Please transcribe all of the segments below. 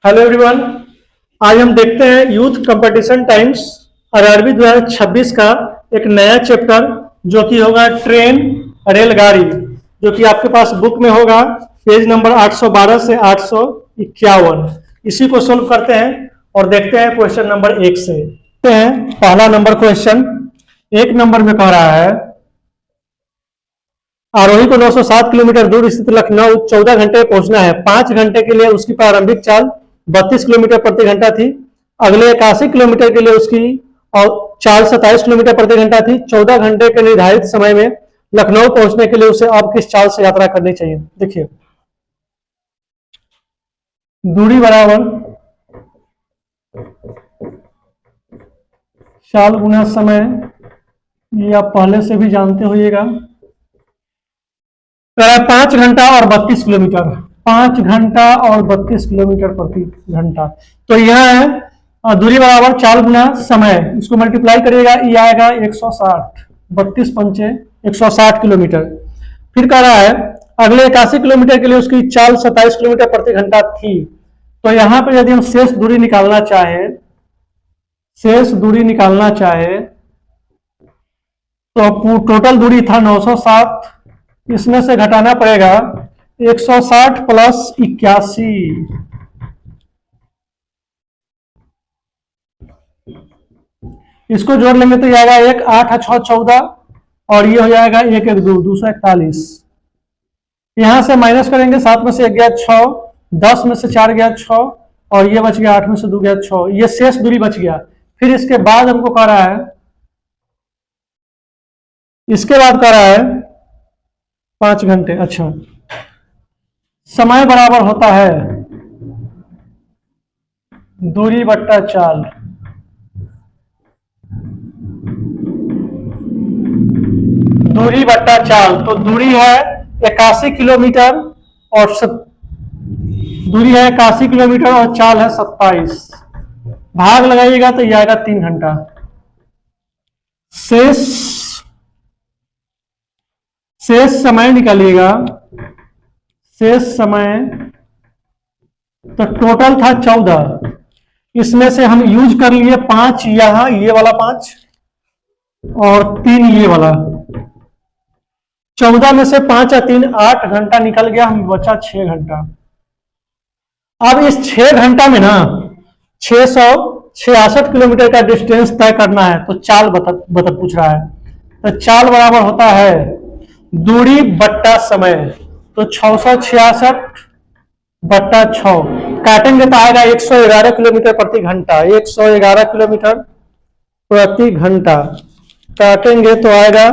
Hello everyone. आज हम देखते हैं यूथ कंपटीशन टाइम्स आरआरबी 2026 का एक नया चैप्टर जो कि होगा ट्रेन रेलगाड़ी, जो कि आपके पास बुक में होगा पेज नंबर 812 से 851। इसी को सोल्व करते हैं और देखते हैं क्वेश्चन नंबर 1 से। देखते हैं पहला नंबर क्वेश्चन। 1 नंबर में कह रहा है आरोही को 907 किलोमीटर दूर स्थित लखनऊ 14 घंटे में पहुंचना है। 5 घंटे के लिए उसकी प्रारंभिक चाल 32 किलोमीटर प्रति घंटा थी। अगले 81 किलोमीटर के लिए उसकी और चाल 27 किलोमीटर प्रति घंटा थी। 14 घंटे के निर्धारित समय में लखनऊ पहुंचने के लिए उसे अब किस चाल से यात्रा करनी चाहिए। देखिए, दूरी बराबर चाल गुना समय, ये आप पहले से भी जानते होइएगा। 5 घंटा और 32 किलोमीटर, 5 घंटा और 32 किलोमीटर प्रति घंटा। तो यह है दूरी बराबर चाल गुना समय। इसको मल्टीप्लाई करिएगा, ये आएगा 160, 32 पंचे 160 किलोमीटर। फिर कह रहा है अगले 81 किलोमीटर के लिए उसकी चाल 27 किलोमीटर प्रति घंटा थी। तो यहां पर यदि हम शेष दूरी निकालना चाहे तो टोटल दूरी था 907, इसमें से घटाना पड़ेगा 160 प्लस 81। इसको जोड़ लेंगे तो ये आएगा 1 8 6 14 और ये हो जाएगा 1 1 2 241। यहां से माइनस करेंगे, 7 में से 1 गया 6, 10 में से 4 गया 6 और ये बच गया 8 में से 2 गया 6। ये शेष दूरी बच गया। फिर इसके बाद हमको कह रहा है 5 घंटे। अच्छा, समय बराबर होता है दूरी बट्टा चाल। दूरी बट्टा चाल, तो दूरी है 81 किलोमीटर और दूरी है 81 किलोमीटर और चाल है 27। भाग लगाइएगा तो यह आएगा 3 घंटा। शेष समय निकालिएगा। शेष समय तो टोटल था 14, इसमें से हम यूज कर लिए 5 यहां, ये वाला 5 और 3 ये वाला। 14 में से 5 या 3 8 घंटा निकल गया, हम बचा 6 घंटा। अब इस 6 घंटा में ना 666 किलोमीटर का डिस्टेंस तय करना है। तो चाल पूछ रहा है, तो चाल बराबर होता है दूरी बट्टा समय। तो 666 बट्टा 6 काटेंगे तो आएगा 111 किलोमीटर प्रति घंटा। 111 किलोमीटर प्रति घंटा काटेंगे तो आएगा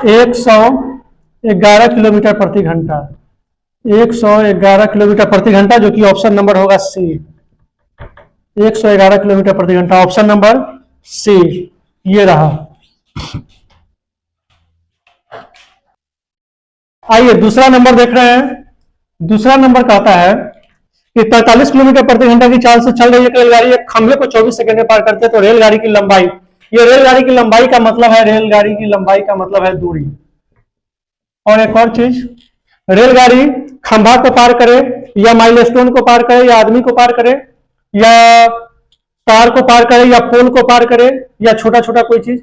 111 किलोमीटर प्रति घंटा। 111 किलोमीटर प्रति घंटा, जो कि ऑप्शन नंबर होगा सी। 111 किलोमीटर प्रति घंटा, ऑप्शन नंबर सी ये रहा। आइए दूसरा नंबर देख रहे हैं। दूसरा नंबर कहता है कि 43 किलोमीटर प्रति घंटा की चाल से चल रही एक रेलगाड़ी एक खंभे को 24 सेकंड में पार करते हैं। तो रेलगाड़ी की लंबाई, ये रेलगाड़ी की लंबाई का मतलब है, रेलगाड़ी की लंबाई का मतलब है दूरी। और एक और चीज, रेलगाड़ी खंभा को पार करे या माइलस्टोन को पार करे या आदमी को पार करे या कार को पार करे या पोल को पार करे या छोटा छोटा कोई चीज,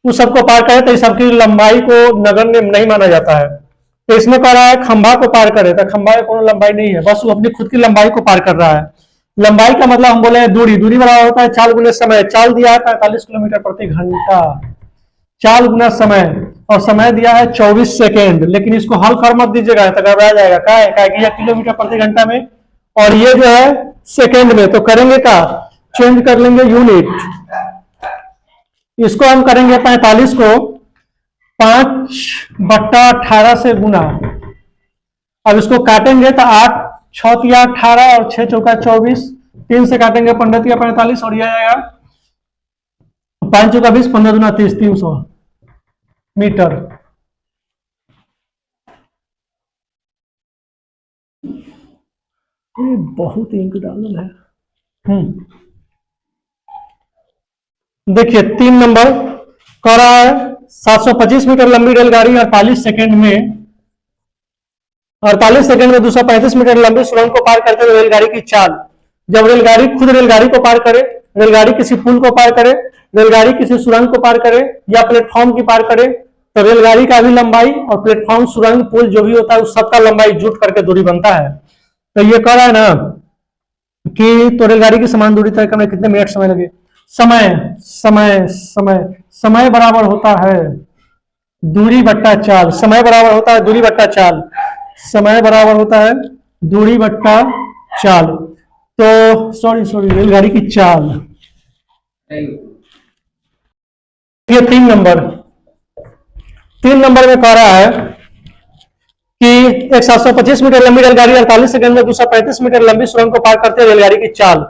उस सबको पार करे, तो इस सबकी लंबाई को नगण्य नहीं माना जाता है। तो इसमें कह रहा है खंभा को पार करे, तो खंभा में कोई लंबाई नहीं है, बस वो अपनी खुद की लंबाई को पार कर रहा है। लंबाई का मतलब हम बोले हैं दूरी। दूरी बराबर होता है चाल गुने समय। चाल दिया है 45 किलोमीटर प्रति घंटा, चाल गुना समय, और समय दिया है 24 सेकेंड। लेकिन इसको हल कर मत दीजिएगा, तो घबरा जाएगा। क्या है कि किलोमीटर प्रति घंटा में और ये जो है सेकेंड में। तो करेंगे क्या, चेंज कर लेंगे यूनिट। इसको हम करेंगे 45 को 5 बट्टा 18 से गुना। अब इसको काटेंगे तो 8 6 तिया 18 और 6 चौका 24, 3 से काटेंगे 15 तिया 45 और यह आएगा 5 चौका 20, 15 दूना 30, 300 मीटर। ये बहुत इंक डालना है। देखिए 3 नंबर कह रहा है 725 मीटर लंबी रेलगाड़ी 48 सेकंड में 235 मीटर लंबी सुरंग को पार करते हुए रेलगाड़ी की चाल जब रेलगाड़ी खुद रेलगाड़ी को पार करे, रेलगाड़ी किसी पुल को पार करे, रेलगाड़ी किसी सुरंग को पार करे या प्लेटफॉर्म की पार करे, तो रेलगाड़ी का भी लंबाई और प्लेटफॉर्म, सुरंग, पुल जो भी होता है उस सबका लंबाई जुट करके दूरी बनता है। तो ये कह रहा है ना कि तो रेलगाड़ी की समान दूरी तय करने कितने मिनट समय लगे। समय समय समय समय बराबर होता है दूरी बट्टा चाल। समय बराबर होता है दूरी बट्टा चाल। समय बराबर होता है दूरी बट्टा चाल। तो सॉरी रेलगाड़ी की चाल। ये 3 नंबर में कह रहा है कि एक 725 मीटर लंबी रेलगाड़ी 48 सेकंड में 235 मीटर लंबी सुरंग को पार करते रेलगाड़ी की चाल।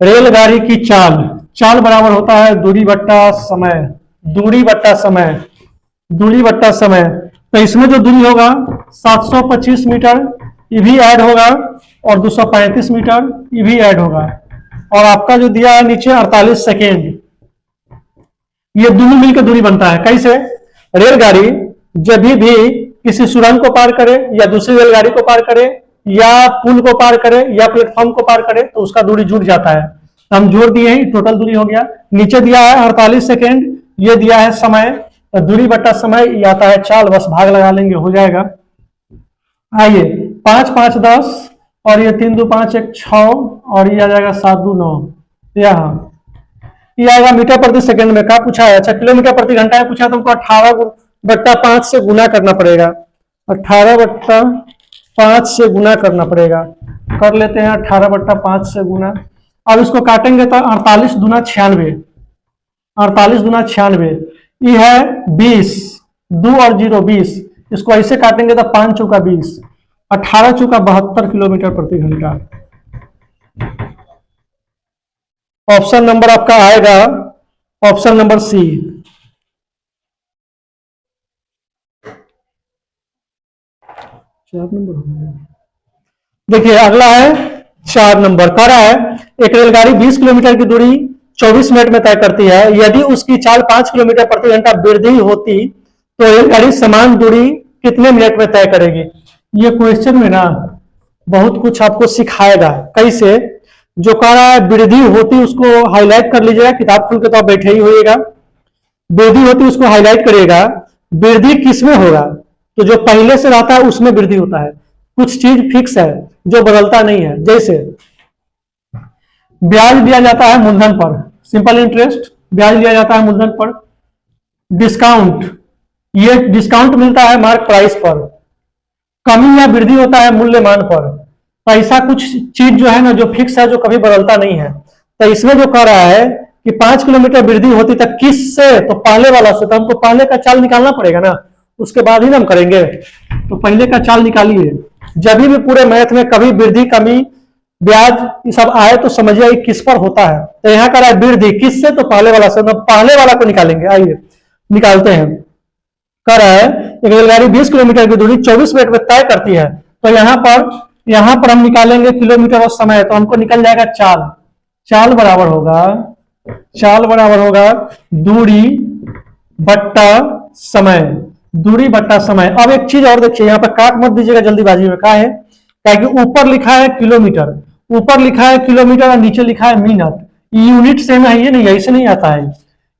रेलगाड़ी की चाल, चाल बराबर होता है दूरी बट्टा समय। दूरी बट्टा समय, दूरी बट्टा समय। तो इसमें जो दूरी होगा 725 मीटर, ये भी ऐड होगा, और 235 मीटर ये भी ऐड होगा, और आपका जो दिया है नीचे 48 सेकेंड, ये दोनों मिलकर दूरी बनता है। कैसे? रेलगाड़ी जब भी किसी सुरंग को पार करे या दूसरी रेलगाड़ी को पार करे या पुल को पार करे या प्लेटफॉर्म को पार करे तो उसका दूरी जुड़ जाता है। तो हम जोड़ दिए हैं, टोटल दूरी हो गया। नीचे दिया है 48 सेकेंड, ये दिया है समय, तो दूरी बट्टा समय ये आता है चाल, बस भाग लगा लेंगे हो जाएगा। आइए 5 5 10 और ये 3 2 5 1 6 और ये आ जाएगा 7 2 9। यहाँ ये आएगा मीटर प्रति सेकंड में। क्या पूछा है? अच्छा किलोमीटर प्रति घंटा है पूछा, तुमको 18/5 से गुना करना पड़ेगा। 18/5 से गुना करना पड़ेगा। कर लेते हैं 18/5 से गुना। अब इसको काटेंगे तो 48 दूना 96, 48 दूना 96, ये है 20, 2 और 0 20। इसको ऐसे काटेंगे तो 5 चौका 20, 18 चौका 72 किलोमीटर प्रति घंटा। ऑप्शन नंबर आपका आएगा ऑप्शन नंबर सी। 4 नंबर हो गया। देखिए अगला है 4 नंबर। कह रहा है एक रेलगाड़ी 20 किलोमीटर की दूरी 24 मिनट में तय करती है। यदि उसकी चाल 5 किलोमीटर प्रति घंटा वृद्धि होती तो रेलगाड़ी समान दूरी कितने मिनट में तय करेगी। ये क्वेश्चन में ना बहुत कुछ आपको सिखाएगा। कैसे? जो कह रहा है वृद्धि होती उसको हाईलाइट कर लीजिएगा, किताब खोल के तो आप बैठे ही होइएगा। वृद्धि होती उसको हाईलाइट करिएगा। वृद्धि किसमें होगा? तो जो पहले से रहता है उसमें वृद्धि होता है। कुछ चीज फिक्स है जो बदलता नहीं है। जैसे ब्याज दिया जाता है मूलधन पर, सिंपल इंटरेस्ट, ब्याज दिया जाता है मूलधन पर। डिस्काउंट, ये डिस्काउंट मिलता है मार्क प्राइस पर। कमी या वृद्धि होता है मूल्यमान पर। पैसा कुछ चीज जो है ना जो फिक्स है, जो कभी बदलता नहीं है। तो इसमें जो कह रहा है कि 5 किलोमीटर वृद्धि होती तक किस से, तो पहले वाला से। तो हमको पहले का चाल निकालना पड़ेगा ना, उसके बाद ही ना हम करेंगे। तो पहले का चाल निकालिए। जब भी पूरे मैथ में कभी वृद्धि, कमी, ब्याज ये सब आए तो समझिए किस पर होता है। तो यहाँ कर रहा है वृद्धि किस से, तो पहले वाला से। तो पहले वाला को निकालेंगे। आइए निकालते हैं। कर रहा है एक रेलगाड़ी 20 किलोमीटर की दूरी 24 मिनट में तय करती है। तो यहाँ पर हम निकालेंगे किलोमीटर और समय, तो हमको निकल जाएगा चाल। चाल बराबर होगा दूरी बट्टा समय। दूरी बट्टा समय। अब एक चीज और देखिए, यहाँ पर काट मत दीजिएगा जल्दीबाजी में। क्या है? क्या कि ऊपर लिखा है किलोमीटर, ऊपर लिखा है किलोमीटर और नीचे लिखा है मिनट। यूनिट सेम है, ये नहीं ऐसे नहीं आता है।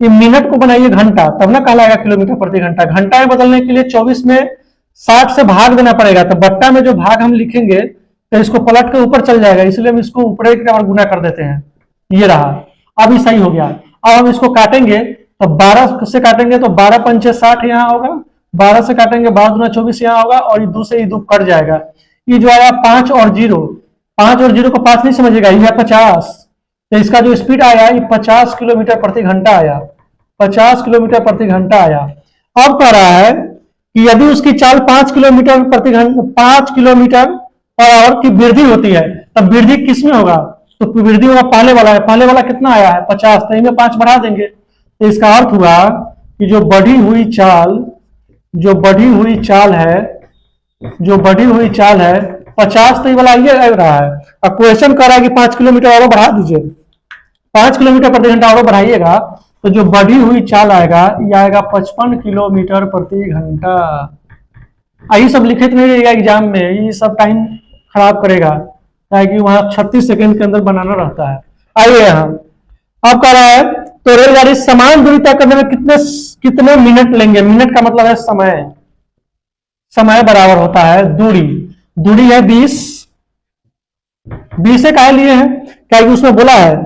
ये मिनट को बनाइए घंटा, तब ना कहलाएगा किलोमीटर प्रति घंटा। घंटा में बदलने के लिए 24 में 60 से भाग देना पड़ेगा। तो बट्टा में जो भाग हम लिखेंगे तो इसको पलट के ऊपर चल जाएगा, इसलिए हम इसको ऊपर एक बार गुना कर देते हैं। ये रहा, अब ये सही हो गया। अब हम इसको काटेंगे तो 12 से काटेंगे तो 12 पंचे 60 यहाँ होगा, 12 से काटेंगे 12 दूना 24 यहाँ होगा, और ये 2 से ये 2 कट जाएगा। ये जो आया 5 और 0, 5 और 0 को 5 नहीं समझेगा, ये है 50। तो इसका जो स्पीड आया ये 50 किलोमीटर प्रति घंटा आया। 50 किलोमीटर प्रति घंटा आया। अब कह रहा है कि यदि उसकी चाल 5 किलोमीटर प्रति घंटा 5 किलोमीटर पर आवर की वृद्धि होती है, तब वृद्धि किसमें होगा? तो वृद्धि होगा पहले वाला है। पहले वाला कितना आया है? 50, तो इनमें 5 बढ़ा देंगे। तो इसका अर्थ हुआ कि जो बढ़ी हुई चाल है 50, तो ये वाला ये लग रहा है। अब क्वेश्चन कर रहा है कि 5 किलोमीटर और बढ़ा दीजिए, 5 किलोमीटर प्रति घंटा और बढ़ाइएगा, तो जो बढ़ी हुई चाल आएगा ये आएगा 55 किलोमीटर प्रति घंटा। यही सब लिखित नहीं रहेगा एग्जाम में, ये सब टाइम खराब करेगा। ताकि वहां 36 सेकंड के अंदर बनाना रहता है। आइए यहाँ अब कह रहा है तो रेलगाड़ी समान दूरी तय करने में कितने कितने मिनट लेंगे। मिनट का मतलब है समय, समय बराबर होता है दूरी। दूरी है 20, 20 से काहे लिए हैं, क्या उसमें बोला है।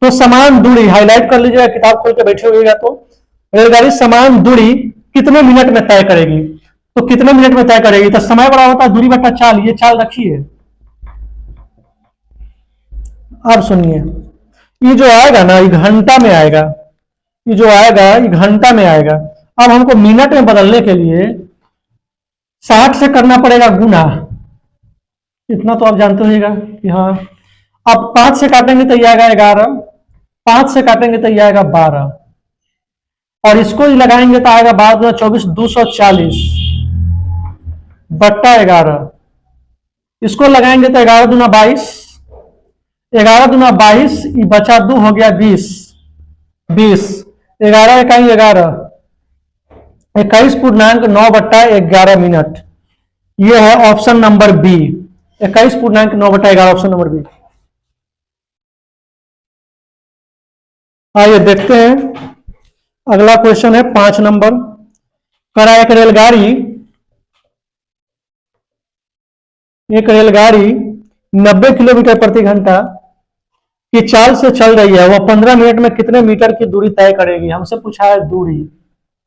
तो समान दूरी हाईलाइट कर लीजिएगा, किताब खोल के बैठे हुएगा। तो रेलगाड़ी समान दूरी कितने मिनट में तय करेगी, तो कितने मिनट में तय करेगी, तो समय बराबर होता है दूरी बटा चाल। ये चाल रखिए। अब सुनिए, ये जो आएगा ना ये घंटा में आएगा, ये जो आएगा ये घंटा में आएगा। अब हमको मिनट में बदलने के लिए 60 से करना पड़ेगा गुना, इतना तो आप जानते होगा कि हाँ। अब 5 से काटेंगे तो ये आएगा 11, 5 से काटेंगे तो ये आएगा 12, और इसको ही लगाएंगे तो आएगा 12 24 240 बट्टा 11। इसको लगाएंगे तो 11 दूना 22, 11 दूना 22, बचा 2 हो गया 20, 20 11 इकाई 11, 21.9 बट्टा 11 मिनट। ये है ऑप्शन नंबर बी, 21.9 बट्टा 11 ऑप्शन नंबर बी। आइए देखते हैं अगला क्वेश्चन है 5 नंबर। करा एक रेलगाड़ी 90 किलोमीटर प्रति घंटा की चाल से चल रही है। वह 15 मिनट में कितने मीटर की दूरी तय करेगी। हमसे पूछा है दूरी,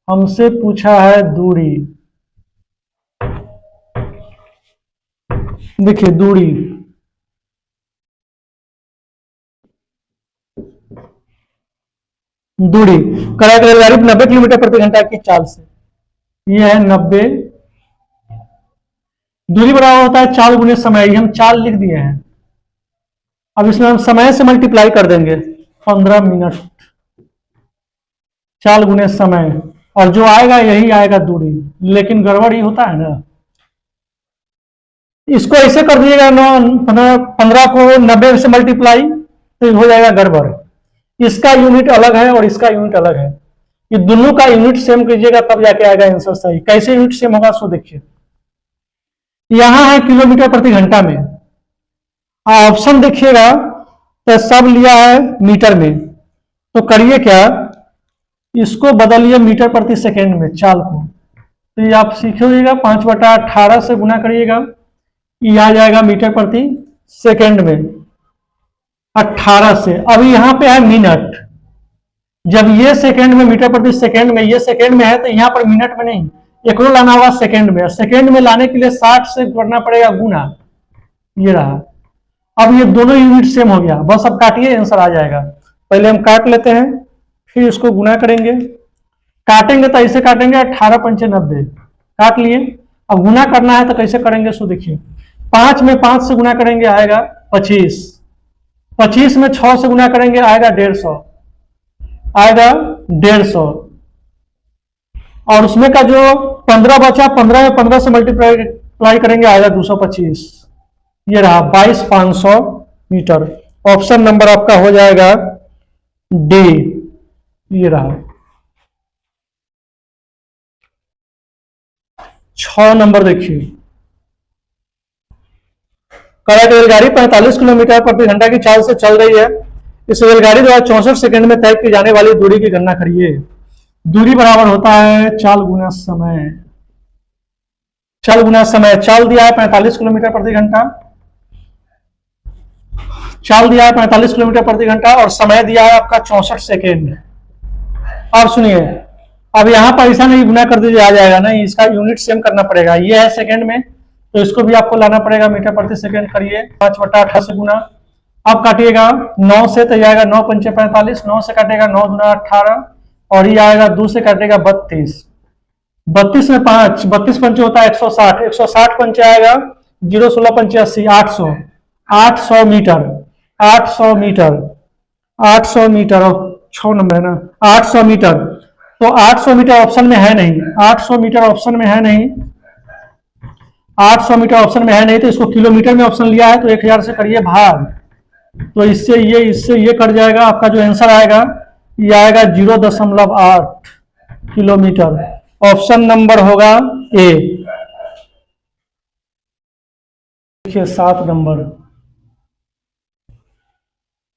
हमसे पूछा है दूरी। देखिए दूरी, दूरी करा एक रेलगाड़ी 90 किलोमीटर प्रति घंटा की चाल से, यह है 90। दूरी बराबर होता है चाल गुने समय, ये हम चाल लिख दिए हैं। अब इसमें हम समय से मल्टीप्लाई कर देंगे 15 मिनट, चाल गुने समय, और जो आएगा यही आएगा दूरी। लेकिन गड़बड़ ही होता है ना, इसको ऐसे कर दिएगा 15 को 90 से मल्टीप्लाई तो हो जाएगा गड़बड़। इसका यूनिट अलग है और इसका यूनिट अलग है, ये दोनों का यूनिट सेम कीजिएगा तब जाके आएगा आंसर सही। कैसे यूनिट सेम होगा सो देखिए, यहां है किलोमीटर प्रति घंटा में, ऑप्शन देखिएगा तो सब लिया है मीटर में। तो करिए क्या, इसको बदलिए मीटर प्रति सेकेंड में चाल को। तो ये आप सीखिएगा 5/18 से गुना करिएगा, ये आ जाएगा मीटर प्रति सेकेंड में 18 से। अभी यहां पे है मिनट, जब ये सेकेंड में मीटर प्रति सेकेंड में, ये सेकेंड में है तो यहां पर मिनट में नहीं, एक लाना होगा सेकेंड में। सेकेंड में लाने के लिए 60 से करना पड़ेगा गुना, ये रहा। अब ये दोनों यूनिट सेम हो गया, बस अब काटिए आंसर आ जाएगा। पहले हम काट लेते हैं, फिर इसको गुना करेंगे। काटेंगे तो ऐसे काटेंगे 18 पंचे 90, काट लिए। अब गुना करना है तो कैसे करेंगे सो देखिए, 5 में 5 से गुना करेंगे आएगा 25, 25 में 6 से गुना करेंगे आएगा 150, आएगा 150, और उसमें का जो 15 बचा 15 में 15 से मल्टीप्लाई करेंगे आएगा 225, ये रहा 22,500 मीटर। ऑप्शन नंबर आपका हो जाएगा डी, ये रहा। 6 नंबर देखिए, करेक्ट रेलगाड़ी 45 किलोमीटर प्रति घंटा की चाल से चल रही है। इस रेलगाड़ी द्वारा 64 सेकंड में तय की जाने वाली दूरी की गणना करिए। दूरी बराबर होता है चाल गुना समय, चाल गुना समय। चाल दिया है 45 किलोमीटर प्रति घंटा, चाल दिया है 45 किलोमीटर प्रति घंटा, और समय दिया है आपका 64 सेकेंड। अब सुनिए, अब यहां पर ऐसा नहीं गुना कर दीजिए आ जाएगा, नहीं, इसका यूनिट सेम करना पड़ेगा। ये है सेकेंड में तो इसको भी आपको लाना पड़ेगा मीटर प्रति सेकेंड। करिए 5/18 से गुना। अब काटिएगा 9 से तो आएगा 9 पंचे 45, 9 से काटेगा 9 दूना 18, और ये आएगा 2 से काटेगा 32, 32 में 5, 32 पंचे होता है 160, 160 पंचे आएगा 0 16 पंचे 80, 800, 800 मीटर, 800 मीटर, 800 मीटर। 6 नंबर है ना, 800 मीटर। तो 800 मीटर ऑप्शन में है नहीं, 800 मीटर ऑप्शन में है नहीं, 800 मीटर ऑप्शन में है नहीं, तो इसको किलोमीटर में ऑप्शन लिया है तो 1000 से करिए भाग, तो इससे ये कट जाएगा। आपका जो आंसर आएगा ये आएगा 0.8 किलोमीटर। ऑप्शन नंबर होगा ए। देखिए 7 नंबर,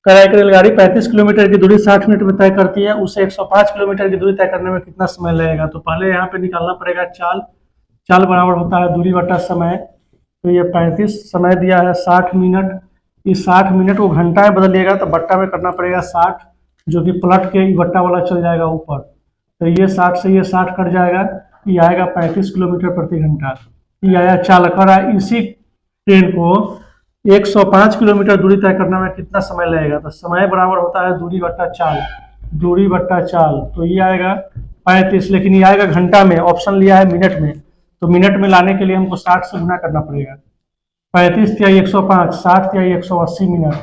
कह रहा है कि रेलगाड़ी 35 किलोमीटर की दूरी 60 मिनट में तय करती है, उसे 105 किलोमीटर की दूरी तय करने में कितना समय लगेगा। तो पहले यहाँ पे निकालना पड़ेगा चाल। चाल बराबर होता है दूरी बटा समय। तो ये 35 समय दिया है 60 मिनट, इस 60 मिनट को घंटा में बदलिएगा तो बट्टा में करना पड़ेगा 60, जो कि पलट के बट्टा वाला चल जाएगा ऊपर। तो ये 60 से ये 60 कट जाएगा, ये आएगा 35 किलोमीटर प्रति घंटा। ये आया चाल। कर रहा है इसी ट्रेन को 105 किलोमीटर दूरी तय करने में कितना समय लगेगा। तो समय बराबर होता है दूरी बट्टा चाल, दूरी बट्टा चाल। तो ये आएगा 35, लेकिन ये आएगा घंटा में, ऑप्शन लिया है मिनट में। तो मिनट में लाने के लिए हमको 60 से गुना करना पड़ेगा। 35 तिहाई 105, 60 तिहाई 180 मिनट,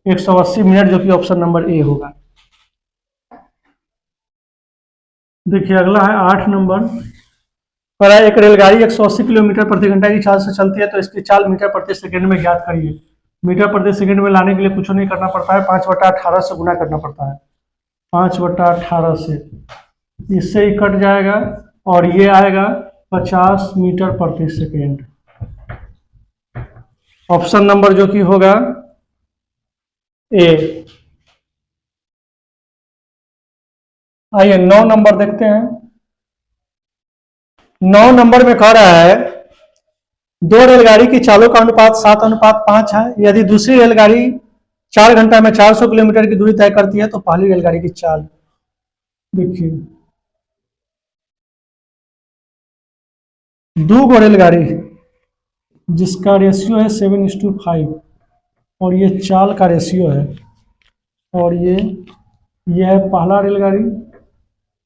180 मिनट, जो कि ऑप्शन नंबर ए होगा। देखिए अगला है 8 नंबर। पर एक रेलगाड़ी 180 किलोमीटर प्रति घंटा की चाल से चलती है, तो इसकी चाल मीटर प्रति सेकंड में ज्ञात करिए। मीटर प्रति सेकंड में लाने के लिए कुछ नहीं करना पड़ता है, 5/18 से गुना करना पड़ता है। 5/18 से, इससे ही कट जाएगा और ये आएगा 50 मीटर प्रति सेकेंड। ऑप्शन नंबर जो कि होगा ए। आइए 9 नंबर देखते हैं। 9 नंबर में कह रहा है दो रेलगाड़ी की चालों का अनुपात 7:5 है। यदि दूसरी रेलगाड़ी 4 घंटा में 400 किलोमीटर की दूरी तय करती है तो पहली रेलगाड़ी की चाल। देखिए दो गो रेलगाड़ी जिसका रेशियो है 7:5 और ये चाल का रेशियो है, और ये है पहला रेलगाड़ी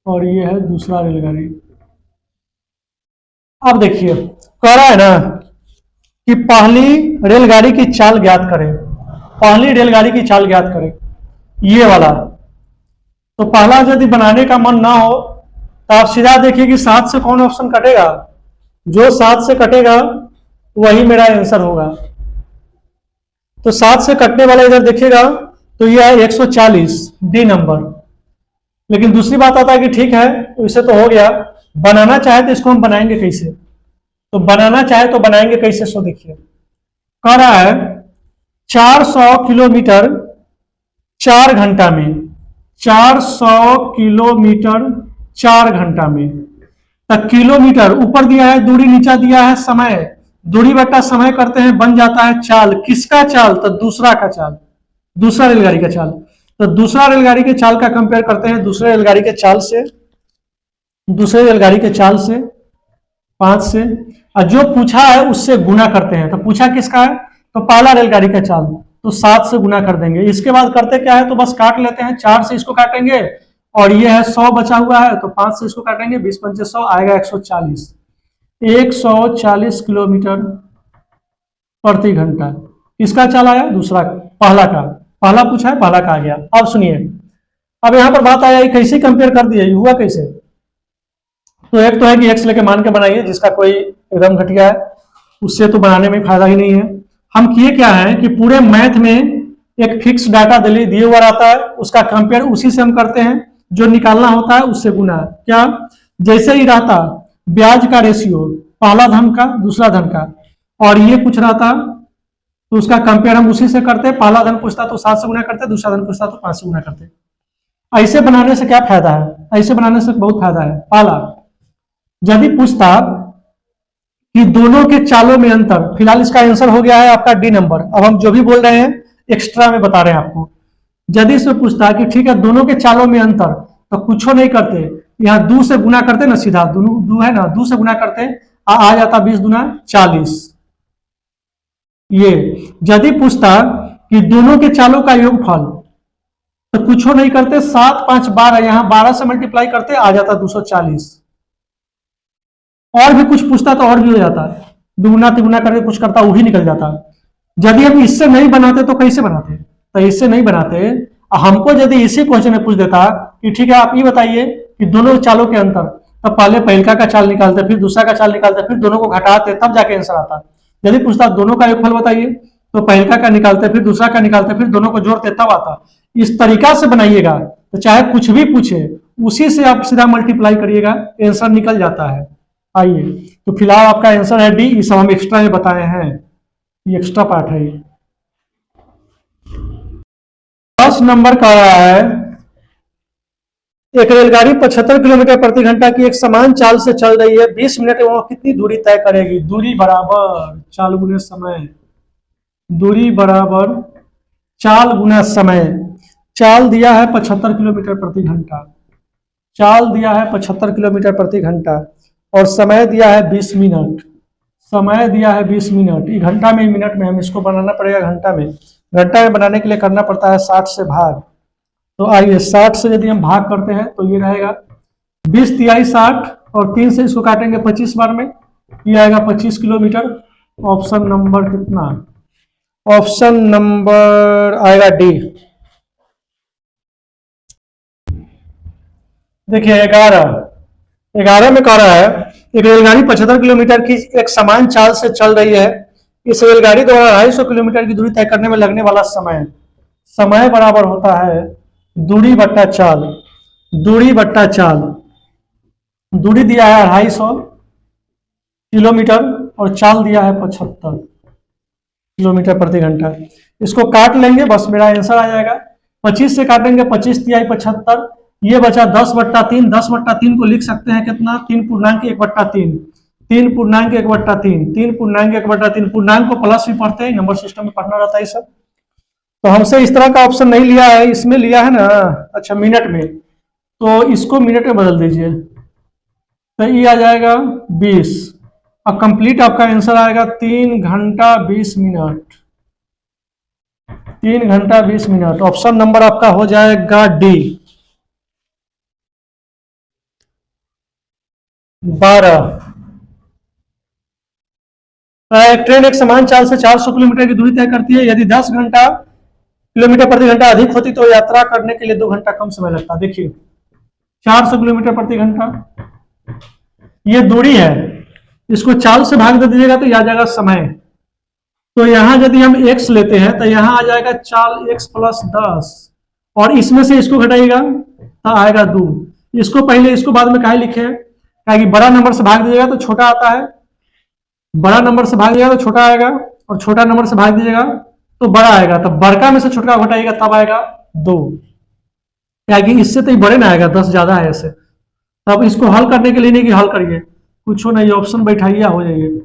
और ये है दूसरा रेलगाड़ी। अब देखिए कह रहा है ना कि पहली रेलगाड़ी की चाल ज्ञात करें, पहली रेलगाड़ी की चाल ज्ञात करें, ये वाला। तो पहला यदि बनाने का मन ना हो तो आप सीधा देखिए कि 7 से कौन ऑप्शन कटेगा, जो 7 से कटेगा वही मेरा आंसर होगा। तो 7 से कटने वाला इधर देखिएगा तो यह है 140, डी नंबर। लेकिन दूसरी बात आता है कि ठीक है तो इसे तो हो गया, बनाना चाहे तो इसको हम बनाएंगे कैसे। तो बनाना चाहे तो बनाएंगे कैसे, सो देखिए कह रहा है 400 किलोमीटर 4 घंटा में, 400 किलोमीटर 4 घंटा में। तक किलोमीटर ऊपर दिया है, दूरी नीचा दिया है समय, दूरी बटा समय करते हैं बन जाता है चाल। किसका चाल, तो दूसरा का चाल, दूसरा रेलगाड़ी का चाल। तो दूसरा रेलगाड़ी के चाल का कंपेयर करते हैं दूसरे रेलगाड़ी के चाल से, दूसरे रेलगाड़ी के चाल से 5 से, और जो पूछा है उससे गुना करते हैं। तो पूछा किसका है, तो पहला रेलगाड़ी का चाल, तो 7 से गुना कर देंगे। इसके बाद करते क्या है, तो बस काट लेते हैं, 4 से इसको काटेंगे और ये है 100 बचा हुआ है तो 5 से इसको काटेंगे, 20 पंचे 100 आएगा 140, 140 किलोमीटर प्रति घंटा। किसका चाल आया, दूसरा, पहला का, पहला पूछा है पहला का आ गया। अब सुनिए, अब यहां पर बात आया कैसे कंपेयर कर दिए, हुआ कैसे। तो एक तो है कि एक्स लेके मान के बनाइए, जिसका कोई एकदम घटिया है उससे तो बनाने में फायदा ही नहीं है। हम किए क्या है कि पूरे मैथ में एक फिक्स डाटा दिए हुआ रहता है, उसका कंपेयर उसी से हम करते हैं, जो निकालना होता है उससे गुना। क्या, जैसे ही रहता ब्याज का रेशियो, पहला धन का दूसरा धन का, और ये कुछ रहता तो उसका कंपेयर हम उसी से करते। पहला धन पूछता तो 7 से गुना करते, दूसरा धन पूछता तो 5 से गुना करते। ऐसे बनाने से क्या फायदा है, ऐसे बनाने से बहुत फायदा है। पहला, यदि पूछता कि दोनों के चालों में अंतर, फिलहाल इसका आंसर हो गया है आपका डी नंबर। अब हम जो भी बोल रहे हैं एक्स्ट्रा में बता रहे हैं आपको। यदि इसमें पूछता कि ठीक है दोनों के चालों में अंतर, तो कुछ नहीं करते, यहाँ 2 से गुना करते ना, सीधा दोनों 2 है ना, 2 से गुना करते आ जाता 20 दूना 40। ये यदि पूछता कि दोनों के चालों का योगफल, तो कुछ नहीं करते, 7 5 12, यहाँ 12 से मल्टीप्लाई करते आ जाता 240। और भी कुछ पूछता तो और भी हो जाता, दुगुना तिगुना करके कुछ करता वही निकल जाता। यदि हम इससे नहीं बनाते तो कैसे बनाते, तो इससे नहीं बनाते। हमको यदि इसी क्वेश्चन में पूछ देता कि ठीक है आप ये बताइए कि दोनों चालों के अंतर, तो पहले पहलका का चाल निकालते, फिर दूसरा का चाल निकालते, फिर दोनों को घटाते, तब जाके आंसर आता। यदि पूछता दोनों का योगफल बताइए, तो पहलका का निकालते, फिर दूसरा का निकालते, फिर दोनों को जोड़ते, तब आता। इस तरीका से बनाइएगा तो चाहे कुछ भी पूछे उसी से आप सीधा मल्टीप्लाई करिएगा, आंसर निकल जाता है। आइए, तो फिलहाल आपका आंसर है डी। ये सब हम एक्स्ट्रा में बताए हैं, ये एक्स्ट्रा पार्ट है। 10 नंबर का रहा है, एक रेलगाड़ी 75 किलोमीटर प्रति घंटा की एक समान चाल से चल रही है, 20 मिनट में वो कितनी दूरी तय करेगी? दूरी बराबर चाल गुने समय, दूरी बराबर चाल गुना समय। चाल दिया है 75 किलोमीटर प्रति घंटा, चाल दिया है 75 किलोमीटर प्रति घंटा और समय दिया है 20 मिनट, समय दिया है 20 मिनट। ये घंटा में, मिनट में, हम इसको बनाना पड़ेगा घंटा में। घंटा में बनाने के लिए करना पड़ता है 60 से भाग। तो आइए 60 से यदि हम भाग करते हैं तो ये रहेगा 20 तिहाई 60 और 3 से इसको काटेंगे 25 बार में, ये आएगा 25 किलोमीटर। ऑप्शन नंबर कितना? ऑप्शन नंबर आएगा डी। देखिए 11 में कह रहा है एक रेलगाड़ी 75 किलोमीटर की एक समान चाल से चल रही है, इस रेलगाड़ी द्वारा 250 किलोमीटर की दूरी तय करने में लगने वाला समय, समय बराबर होता है दूरी बट्टा चाल। दूरी बट्टा चाल, दूरी दिया है 250 किलोमीटर और चाल दिया है 75 किलोमीटर प्रति घंटा। इसको काट लेंगे, बस मेरा आंसर आ जाएगा। 25 से काटेंगे 25 तिहाई 75, ये बचा 10/3। 10/3 को लिख सकते हैं कितना? 3.1/3, 3.1/3, 3.1/3। पूर्णांक को प्लस भी पढ़ते हैं, नंबर सिस्टम में पढ़ना रहता है सब। तो हमसे इस तरह का ऑप्शन नहीं लिया है, इसमें लिया है ना, अच्छा मिनट में, तो इसको मिनट में बदल दीजिए तो ये आ जाएगा 20। अब कंप्लीट आपका आंसर आएगा 3 घंटा 20 मिनट, 3 घंटा 20 मिनट। ऑप्शन नंबर आपका हो जाएगा डी। 12, ट्रेन एक समान चाल से 400 किलोमीटर की दूरी तय करती है, यदि 10 घंटा किलोमीटर प्रति घंटा अधिक होती तो यात्रा करने के लिए 2 घंटा कम समय लगता। देखिए 400 किलोमीटर प्रति घंटा ये दूरी है, इसको चाल से भाग दे दीजिएगा तो आ जाएगा समय। तो यहां यदि हम x लेते हैं तो यहां आ जाएगा चाल x प्लस 10 और इसमें से इसको घटाइएगा तो आएगा 2। इसको पहले, इसको बाद में काहे लिखे? कि बड़ा नंबर से भाग दीजिएगा तो छोटा आता है, बड़ा नंबर से भाग दीजिएगा तो छोटा आएगा और छोटा नंबर से भाग दीजिएगा तो बड़ा आएगा। तब बड़का में से छोटा घटाइएगा तब आएगा 2, कि इससे तो ये बड़े ना आएगा, 10 ज्यादा है ऐसे। तब इसको हल करने के लिए नहीं कि हल करिए, कुछ नहीं, ऑप्शन बैठाइए, हो जाइए।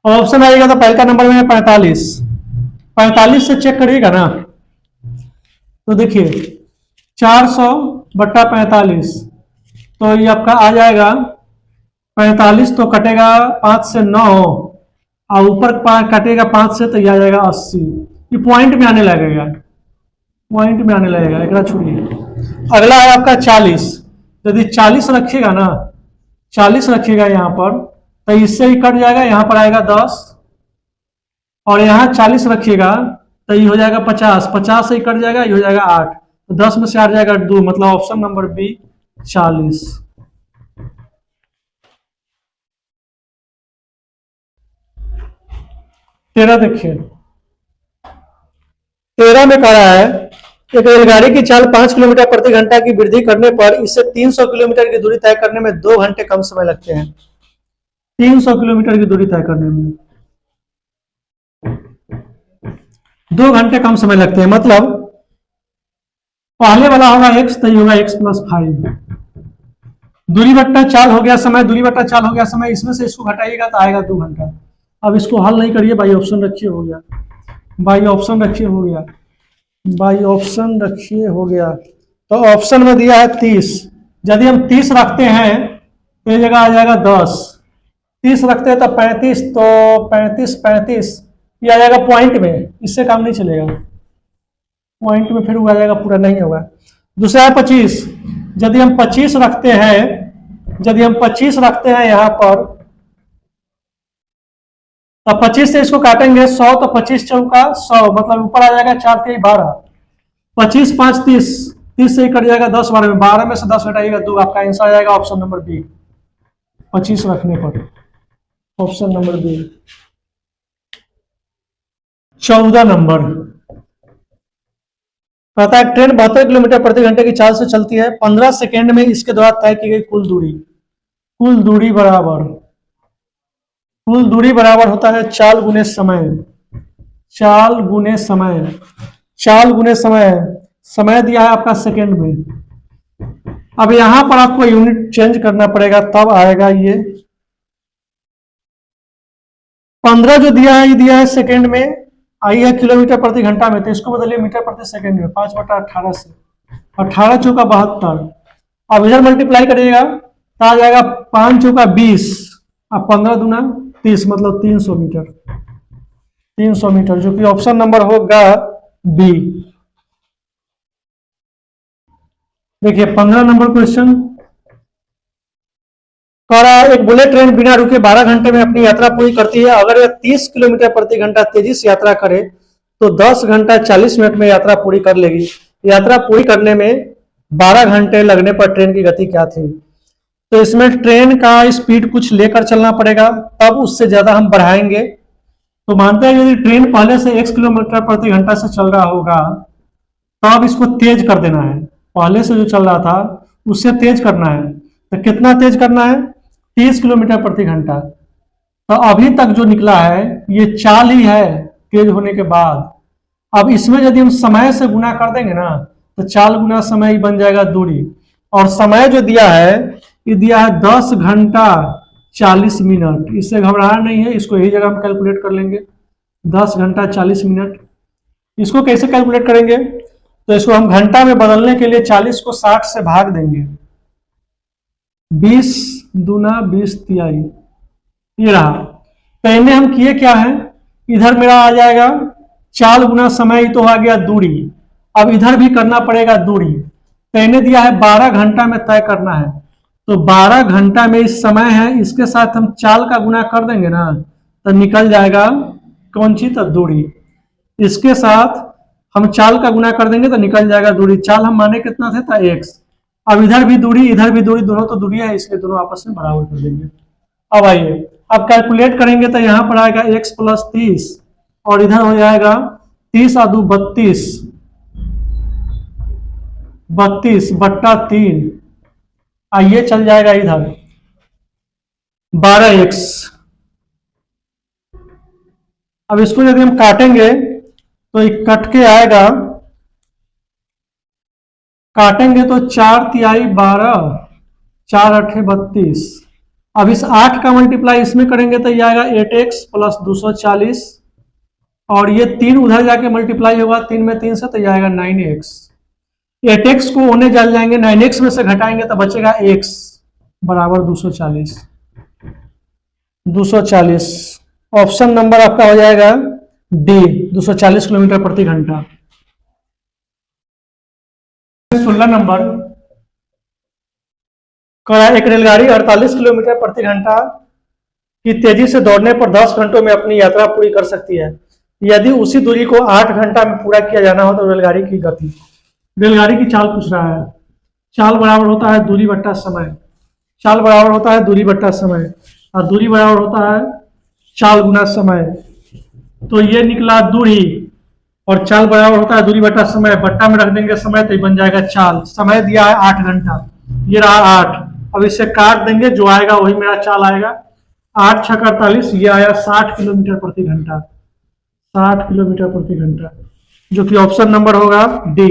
ऑप्शन आएगा तो पहले का नंबर में 45, 45 से चेक करिएगा ना तो देखिए 400/45 तो ये आपका आ जाएगा 45, तो कटेगा 5 से 9 और ऊपर कटेगा 5 से तो ये आ जाएगा 80। ये पॉइंट में आने लगेगा, पॉइंट में आने लगेगा, एक छोड़िए। अगला है आपका 40। यदि 40 रखिएगा ना, 40 रखिएगा यहाँ पर तो इससे ही कट जाएगा, यहाँ पर आएगा 10 और यहाँ 40 रखिएगा तो ये हो जाएगा 50, 50 से ही कट जाएगा, ये हो जाएगा 8, तो 10 में से 8 जाएगा 2, मतलब ऑप्शन नंबर बी 40। तेरह देखिए, 13 में कह रहा है एक रेलगाड़ी की चाल 5 किलोमीटर प्रति घंटा की वृद्धि करने पर इसे 300 किलोमीटर की दूरी तय करने में 2 घंटे कम समय लगते हैं। 300 किलोमीटर की दूरी तय करने में 2 घंटे कम समय लगते हैं, मतलब पहले वाला होगा x तो ये होगा x प्लस 5। दूरी बट्टा चाल हो गया समय, दूरी बट्टा चाल हो गया समय, इसमें से इसको घटाइएगा तो आएगा 2 घंटा। अब इसको हल नहीं करिए, बाई ऑप्शन रखिए, हो गया, बाई ऑप्शन रखिए, हो गया, बाई ऑप्शन रखिए, हो गया। तो ऑप्शन में दिया है 30, यदि हम 30 रखते हैं तो ये जगह आ जाएगा 10, 30 रखते हैं तो 35, तो 35 ये आ जाएगा पॉइंट में, इससे काम नहीं चलेगा, पॉइंट में फिर वो आ जाएगा, पूरा नहीं होगा। दूसरा है 25, यदि हम 25 रखते हैं, यदि हम 25 रखते हैं यहाँ पर तो 25 से इसको काटेंगे 100, तो 25 चौका 100, मतलब ऊपर आ जाएगा 4 के 12, 25 5 30, 30 से ही कट जाएगा 10 12 में, 12 में से 10 घटाइएगा 2, आपका आंसर आ जाएगा ऑप्शन नंबर बी 25 रखने पर, ऑप्शन नंबर बी। 14 नंबर कहता है ट्रेन 72 किलोमीटर प्रति घंटे की चाल से चलती है, 15 सेकेंड में इसके द्वारा तय की गई कुल दूरी होता है चाल गुने समय, चाल गुने समय। समय दिया है आपका सेकेंड में। अब यहां पर आपको यूनिट चेंज करना पड़ेगा, तब आएगा ये 15 जो दिया है, ये दिया है सेकेंड में, आई है किलोमीटर प्रति घंटा में, तो इसको बदलिए मीटर प्रति सेकेंड में, 5/18 से 18 चौका 72। अब इधर मल्टीप्लाई करिएगा तो आ जाएगा 5 चौका 20 और 15 दूना 30, मतलब 300 मीटर। 300 मीटर, जो कि ऑप्शन नंबर होगा बी। देखिए 15 नंबर क्वेश्चन कह रहा है, एक बुलेट ट्रेन बिना रुके 12 घंटे में अपनी यात्रा पूरी करती है। अगर यह 30 किलोमीटर प्रति घंटा तेजी से यात्रा करे तो 10 घंटा 40 मिनट में यात्रा पूरी कर लेगी। यात्रा पूरी करने में 12 घंटे लगने पर ट्रेन की गति क्या थी? तो इसमें ट्रेन का स्पीड कुछ लेकर चलना पड़ेगा, तब उससे ज्यादा हम बढ़ाएंगे। तो मानते हैं यदि ट्रेन पहले से x किलोमीटर प्रति घंटा से चल रहा होगा, तब इसको तेज कर देना है। पहले से जो चल रहा था उससे तेज करना है। तो कितना तेज करना है? 30 किलोमीटर प्रति घंटा। तो अभी तक जो निकला है ये चाल ही है तेज होने के बाद। अब इसमें यदि हम समय से गुना कर देंगे ना, तो चाल गुना समय ही बन जाएगा दूरी। और समय जो दिया है, ये दिया है 10 घंटा 40 मिनट। इससे घबराना नहीं है, इसको यही जगह हम कैलकुलेट कर लेंगे। 10 घंटा 40 मिनट। इसको कैसे कैलकुलेट करेंगे? तो इसको हम घंटा में बदलने के लिए 40 को 60 से भाग देंगे। 20 दूना 20 तिहाई, ये रहा। तो इनमें हम किए क्या है, इधर मेरा आ जाएगा चाल गुना समय, ही तो आ गया दूरी। अब इधर भी करना पड़ेगा दूरी। तो इन्हें दिया है 12 घंटा में तय करना है। तो 12 घंटा में इस समय है, इसके साथ हम चाल का गुना कर देंगे ना, तो निकल जाएगा कौन सी? तो दूरी। इसके साथ हम चाल का गुना कर देंगे तो निकल जाएगा दूरी। चाल हम माने कितना थे? था x। अब इधर भी दूरी इधर भी दूरी, दोनों तो दूरी है, इसलिए दोनों आपस में बराबर कर देंगे। अब आइए, अब कैलकुलेट करेंगे तो यहां पर आएगा x + 30 और इधर हो जाएगा 30 और 2 32, 32/3। आइए चल जाएगा इधर 12x। अब इसको यदि हम काटेंगे तो ये कट के आएगा, काटेंगे तो 4 तिहाई 12, 4 8 32। अब इस 8 का मल्टीप्लाई इसमें करेंगे तो ये आएगा 8x + 240 और ये 3 उधर जाके मल्टीप्लाई होगा 3 में 3 से, तो ये आएगा 9x। 8x को होने चल जाएंगे, 9x में से घटाएंगे तो बचेगा x बराबर 240। 240 ऑप्शन नंबर आपका हो जाएगा डी, 240 किलोमीटर प्रति घंटा। 16 नंबर एक रेलगाड़ी 48 किलोमीटर प्रति घंटा की तेजी से दौड़ने पर 10 घंटों में अपनी यात्रा पूरी कर सकती है। यदि उसी दूरी को 8 घंटा में पूरा किया जाना हो तो रेलगाड़ी की गति, रेलगाड़ी की चाल पूछ रहा है। चाल बराबर होता है दूरी बट्टा समय। चाल बराबर होता है दूरी बट्टा समय और दूरी बराबर होता है चाल गुना समय। तो ये निकला दूरी और चाल बराबर होता है दूरी बट्टा समय। बट्टा में रख देंगे समय तो बन जाएगा चाल। समय दिया है 8 घंटा, ये रहा 8। अब इससे काट देंगे, जो आएगा वही मेरा चाल आएगा। 8 × 48, ये आया 60 किलोमीटर प्रति घंटा। 60 किलोमीटर प्रति घंटा, जो कि ऑप्शन नंबर होगा डी।